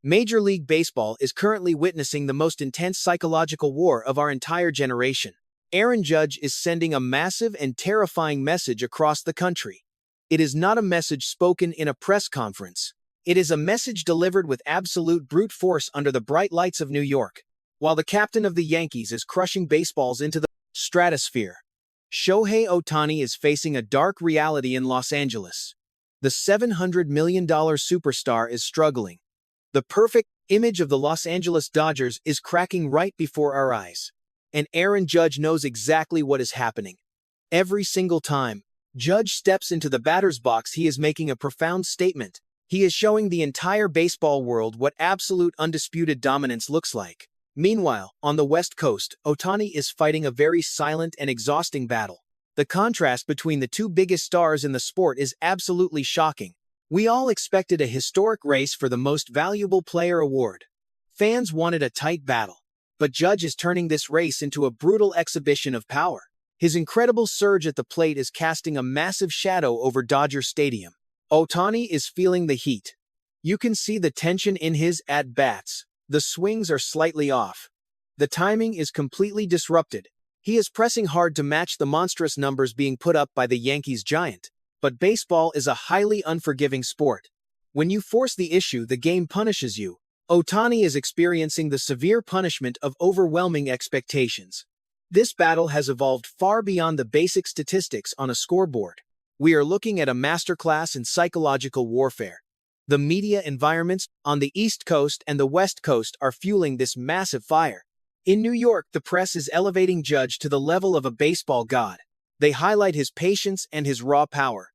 Major League Baseball is currently witnessing the most intense psychological war of our entire generation. Aaron Judge is sending a massive and terrifying message across the country. It is not a message spoken in a press conference. It is a message delivered with absolute brute force under the bright lights of New York, while the captain of the Yankees is crushing baseballs into the stratosphere. Shohei OHTANI is facing a dark reality in Los Angeles. The $700 million superstar is struggling. The perfect image of the Los Angeles Dodgers is cracking right before our eyes. And Aaron Judge knows exactly what is happening. Every single time Judge steps into the batter's box, he is making a profound statement. He is showing the entire baseball world what absolute undisputed dominance looks like. Meanwhile, on the West Coast, OHTANI is fighting a very silent and exhausting battle. The contrast between the two biggest stars in the sport is absolutely shocking. We all expected a historic race for the Most Valuable Player award. Fans wanted a tight battle. But Judge is turning this race into a brutal exhibition of power. His incredible surge at the plate is casting a massive shadow over Dodger Stadium. OHTANI is feeling the heat. You can see the tension in his at-bats. The swings are slightly off. The timing is completely disrupted. He is pressing hard to match the monstrous numbers being put up by the Yankees giant. But baseball is a highly unforgiving sport. When you force the issue, the game punishes you. OHTANI is experiencing the severe punishment of overwhelming expectations. This battle has evolved far beyond the basic statistics on a scoreboard. We are looking at a masterclass in psychological warfare. The media environments on the East Coast and the West Coast are fueling this massive fire. In New York, the press is elevating Judge to the level of a baseball god. They highlight his patience and his raw power.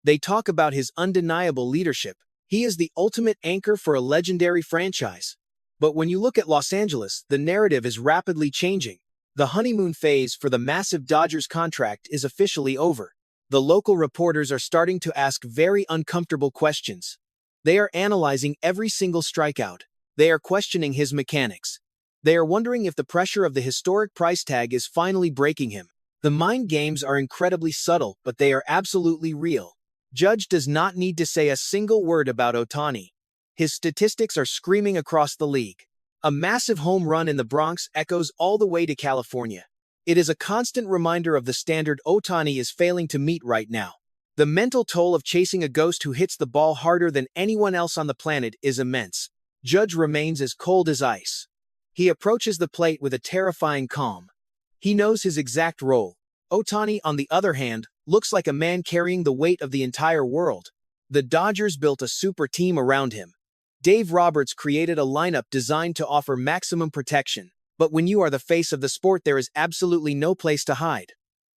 They talk about his undeniable leadership. He is the ultimate anchor for a legendary franchise. But when you look at Los Angeles, the narrative is rapidly changing. The honeymoon phase for the massive Dodgers contract is officially over. The local reporters are starting to ask very uncomfortable questions. They are analyzing every single strikeout. They are questioning his mechanics. They are wondering if the pressure of the historic price tag is finally breaking him. The mind games are incredibly subtle, but they are absolutely real. Judge does not need to say a single word about OHTANI. His statistics are screaming across the league. A massive home run in the Bronx echoes all the way to California. It is a constant reminder of the standard OHTANI is failing to meet right now. The mental toll of chasing a ghost who hits the ball harder than anyone else on the planet is immense. Judge remains as cold as ice. He approaches the plate with a terrifying calm. He knows his exact role. OHTANI, on the other hand, looks like a man carrying the weight of the entire world. The Dodgers built a super team around him. Dave Roberts created a lineup designed to offer maximum protection. But when you are the face of the sport, there is absolutely no place to hide.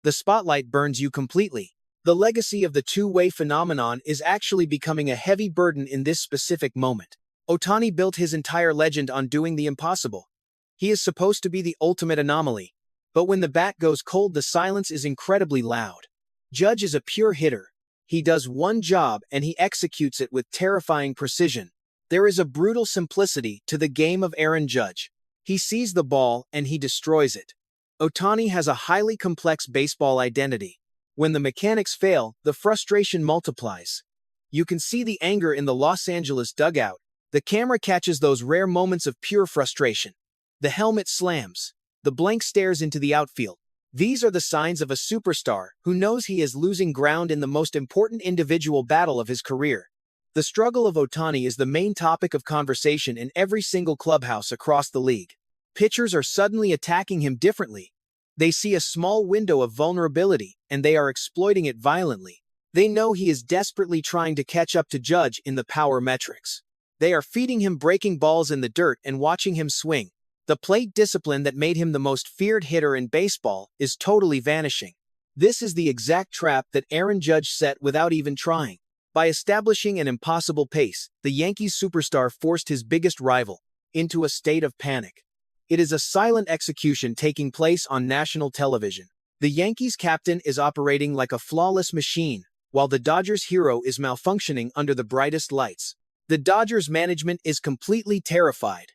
The spotlight burns you completely. The legacy of the two-way phenomenon is actually becoming a heavy burden in this specific moment. OHTANI built his entire legend on doing the impossible. He is supposed to be the ultimate anomaly. But when the bat goes cold, the silence is incredibly loud. Judge is a pure hitter. He does one job and he executes it with terrifying precision. There is a brutal simplicity to the game of Aaron Judge. He sees the ball and he destroys it. OHTANI has a highly complex baseball identity. When the mechanics fail, the frustration multiplies. You can see the anger in the Los Angeles dugout. The camera catches those rare moments of pure frustration. The helmet slams. The blank stares into the outfield. These are the signs of a superstar who knows he is losing ground in the most important individual battle of his career. The struggle of OHTANI is the main topic of conversation in every single clubhouse across the league. Pitchers are suddenly attacking him differently. They see a small window of vulnerability, and they are exploiting it violently. They know he is desperately trying to catch up to Judge in the power metrics. They are feeding him breaking balls in the dirt and watching him swing. The plate discipline that made him the most feared hitter in baseball is totally vanishing. This is the exact trap that Aaron Judge set without even trying. By establishing an impossible pace, the Yankees superstar forced his biggest rival into a state of panic. It is a silent execution taking place on national television. The Yankees captain is operating like a flawless machine, while the Dodgers hero is malfunctioning under the brightest lights. The Dodgers management is completely terrified.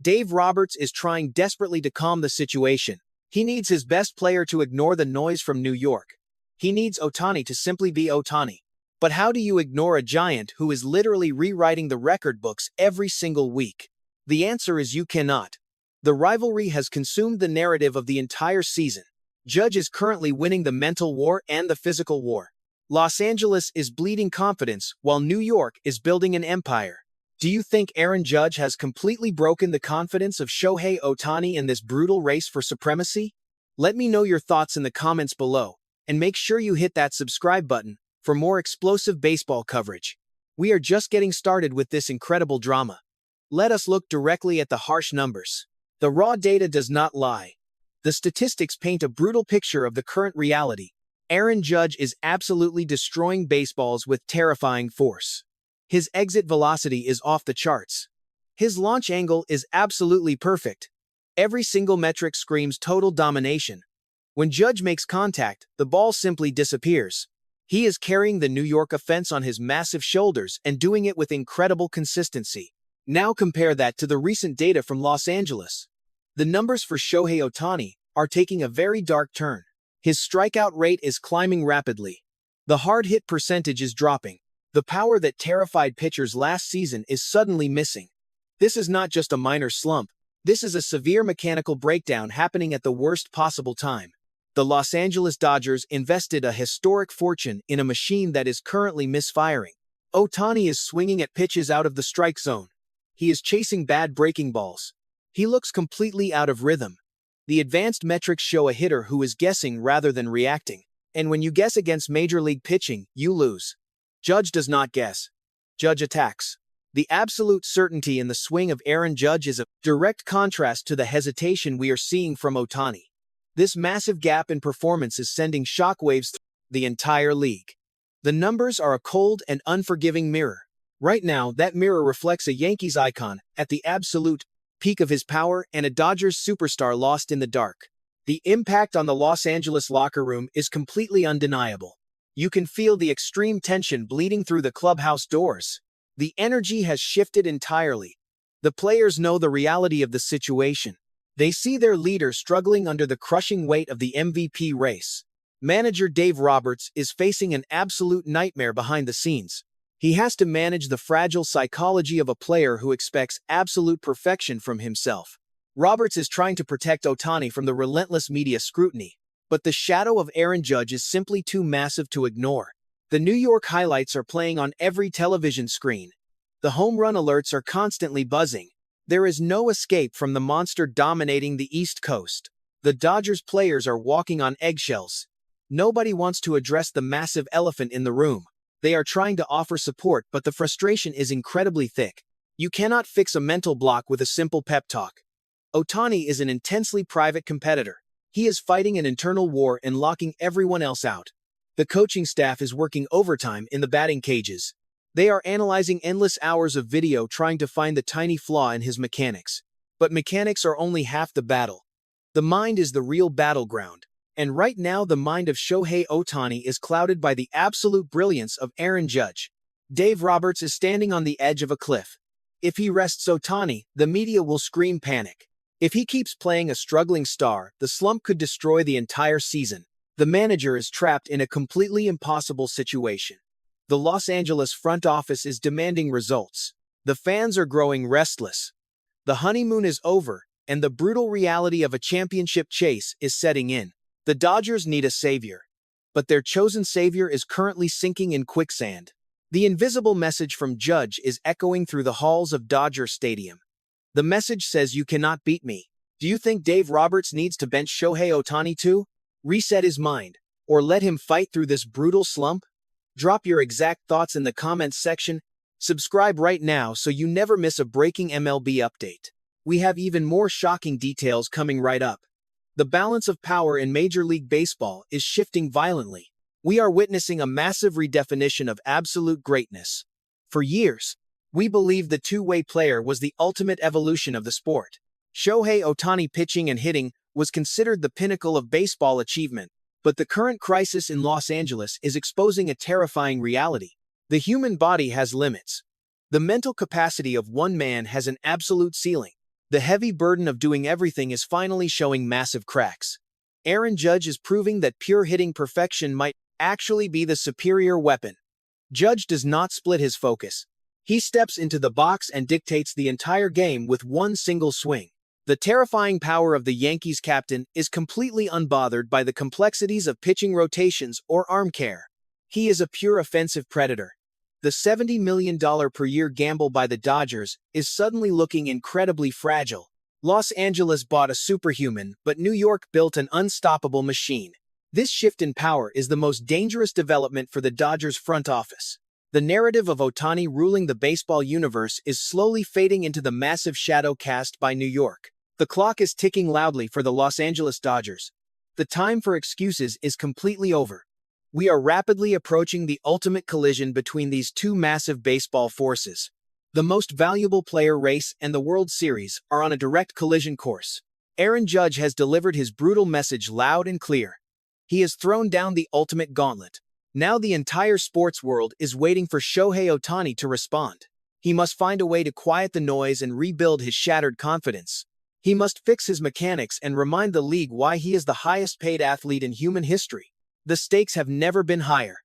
Dave Roberts is trying desperately to calm the situation. He needs his best player to ignore the noise from New York. He needs OHTANI to simply be OHTANI. But how do you ignore a giant who is literally rewriting the record books every single week? The answer is you cannot. The rivalry has consumed the narrative of the entire season. Judge is currently winning the mental war and the physical war. Los Angeles is bleeding confidence while New York is building an empire. Do you think Aaron Judge has completely broken the confidence of Shohei Ohtani in this brutal race for supremacy? Let me know your thoughts in the comments below, and make sure you hit that subscribe button for more explosive baseball coverage. We are just getting started with this incredible drama. Let us look directly at the harsh numbers. The raw data does not lie. The statistics paint a brutal picture of the current reality. Aaron Judge is absolutely destroying baseballs with terrifying force. His exit velocity is off the charts. His launch angle is absolutely perfect. Every single metric screams total domination. When Judge makes contact, the ball simply disappears. He is carrying the New York offense on his massive shoulders and doing it with incredible consistency. Now compare that to the recent data from Los Angeles. The numbers for Shohei Ohtani are taking a very dark turn. His strikeout rate is climbing rapidly. The hard hit percentage is dropping. The power that terrified pitchers last season is suddenly missing. This is not just a minor slump. This is a severe mechanical breakdown happening at the worst possible time. The Los Angeles Dodgers invested a historic fortune in a machine that is currently misfiring. Ohtani is swinging at pitches out of the strike zone. He is chasing bad breaking balls. He looks completely out of rhythm. The advanced metrics show a hitter who is guessing rather than reacting. And when you guess against Major League pitching, you lose. Judge does not guess. Judge attacks. The absolute certainty in the swing of Aaron Judge is a direct contrast to the hesitation we are seeing from Ohtani. This massive gap in performance is sending shockwaves through the entire league. The numbers are a cold and unforgiving mirror. Right now, that mirror reflects a Yankees icon at the absolute peak of his power and a Dodgers superstar lost in the dark. The impact on the Los Angeles locker room is completely undeniable. You can feel the extreme tension bleeding through the clubhouse doors. The energy has shifted entirely. The players know the reality of the situation. They see their leader struggling under the crushing weight of the MVP race. Manager Dave Roberts is facing an absolute nightmare behind the scenes. He has to manage the fragile psychology of a player who expects absolute perfection from himself. Roberts is trying to protect Ohtani from the relentless media scrutiny. But the shadow of Aaron Judge is simply too massive to ignore. The New York highlights are playing on every television screen. The home run alerts are constantly buzzing. There is no escape from the monster dominating the East Coast. The Dodgers players are walking on eggshells. Nobody wants to address the massive elephant in the room. They are trying to offer support, but the frustration is incredibly thick. You cannot fix a mental block with a simple pep talk. Ohtani is an intensely private competitor. He is fighting an internal war and locking everyone else out. The coaching staff is working overtime in the batting cages. They are analyzing endless hours of video trying to find the tiny flaw in his mechanics. But mechanics are only half the battle. The mind is the real battleground. And right now the mind of Shohei Ohtani is clouded by the absolute brilliance of Aaron Judge. Dave Roberts is standing on the edge of a cliff. If he rests Ohtani, the media will scream panic. If he keeps playing a struggling star, the slump could destroy the entire season. The manager is trapped in a completely impossible situation. The Los Angeles front office is demanding results. The fans are growing restless. The honeymoon is over, and the brutal reality of a championship chase is setting in. The Dodgers need a savior. But their chosen savior is currently sinking in quicksand. The invisible message from Judge is echoing through the halls of Dodger Stadium. The message says you cannot beat me. Do you think Dave Roberts needs to bench Shohei Ohtani too? Reset his mind, or let him fight through this brutal slump? Drop your exact thoughts in the comments section. Subscribe right now so you never miss a breaking MLB update. We have even more shocking details coming right up. The balance of power in Major League Baseball is shifting violently. We are witnessing a massive redefinition of absolute greatness. For years, we believed the two-way player was the ultimate evolution of the sport. Shohei Ohtani pitching and hitting was considered the pinnacle of baseball achievement, but the current crisis in Los Angeles is exposing a terrifying reality. The human body has limits. The mental capacity of one man has an absolute ceiling. The heavy burden of doing everything is finally showing massive cracks. Aaron Judge is proving that pure hitting perfection might actually be the superior weapon. Judge does not split his focus. He steps into the box and dictates the entire game with one single swing. The terrifying power of the Yankees captain is completely unbothered by the complexities of pitching rotations or arm care. He is a pure offensive predator. The $70 million per year gamble by the Dodgers is suddenly looking incredibly fragile. Los Angeles bought a superhuman, but New York built an unstoppable machine. This shift in power is the most dangerous development for the Dodgers front office. The narrative of Ohtani ruling the baseball universe is slowly fading into the massive shadow cast by New York. The clock is ticking loudly for the Los Angeles Dodgers. The time for excuses is completely over. We are rapidly approaching the ultimate collision between these two massive baseball forces. The most valuable player race and the World Series are on a direct collision course. Aaron Judge has delivered his brutal message loud and clear. He has thrown down the ultimate gauntlet. Now the entire sports world is waiting for Shohei Ohtani to respond. He must find a way to quiet the noise and rebuild his shattered confidence. He must fix his mechanics and remind the league why he is the highest-paid athlete in human history. The stakes have never been higher.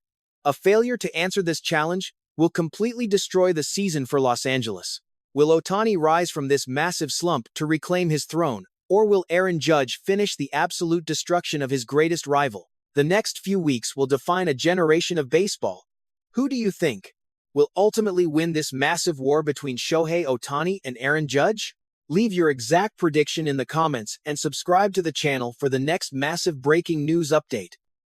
A failure to answer this challenge will completely destroy the season for Los Angeles. Will Ohtani rise from this massive slump to reclaim his throne, or will Aaron Judge finish the absolute destruction of his greatest rival? The next few weeks will define a generation of baseball. Who do you think will ultimately win this massive war between Shohei Ohtani and Aaron Judge? Leave your exact prediction in the comments and subscribe to the channel for the next massive breaking news update.